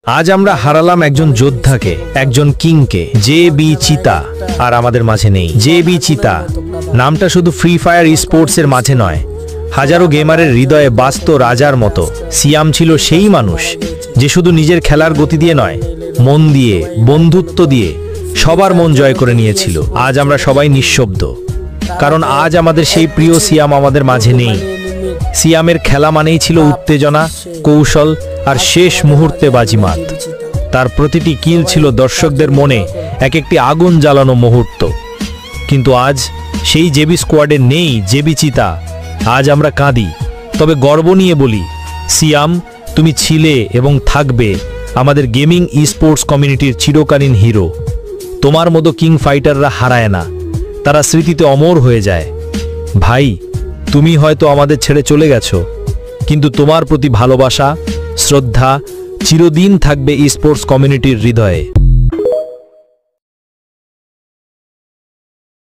আজ আমরা হারালাম একজন যোদ্ধাকে, একজন কিংকে। জে.বি. চিতা আর আমাদের মাঝে নেই। জে.বি. চিতা নামটা শুধু ফ্রি ফায়ার স্পোর্টসের মাঝে নয়, হাজারো গেমারের হৃদয়ে বাস্ত রাজার মতো। সিয়াম ছিল সেই মানুষ যে শুধু নিজের খেলার গতি দিয়ে নয়, মন দিয়ে, বন্ধুত্ব দিয়ে সবার মন জয় করে নিয়েছিল। আজ আমরা সবাই নিঃশব্দ, কারণ আজ আমাদের সেই প্রিয় সিয়াম আমাদের মাঝে নেই। সিয়ামের খেলা মানেই ছিল উত্তেজনা, কৌশল আর শেষ মুহূর্তে বাজিমাত। তার প্রতিটি কিল ছিল দর্শকদের মনে এক একটি আগুন জ্বালানো মুহূর্ত। কিন্তু আজ সেই জেবি স্কোয়াডে নেই জেবি চিতা। আজ আমরা কাঁদি, তবে গর্ব নিয়ে বলি, সিয়াম, তুমি ছিলে এবং থাকবে আমাদের গেমিং স্পোর্টস কমিউনিটির চিরকালীন হিরো। তোমার মতো কিং ফাইটাররা হারায় না, তারা স্মৃতিতে অমর হয়ে যায়। ভাই, তুমি হয়তো আমাদের ছেড়ে চলে গেছো, কিন্তু তোমার প্রতি ভালোবাসা, শ্রদ্ধা চিরদিন থাকবে স্পোর্টস কমিউনিটির হৃদয়ে।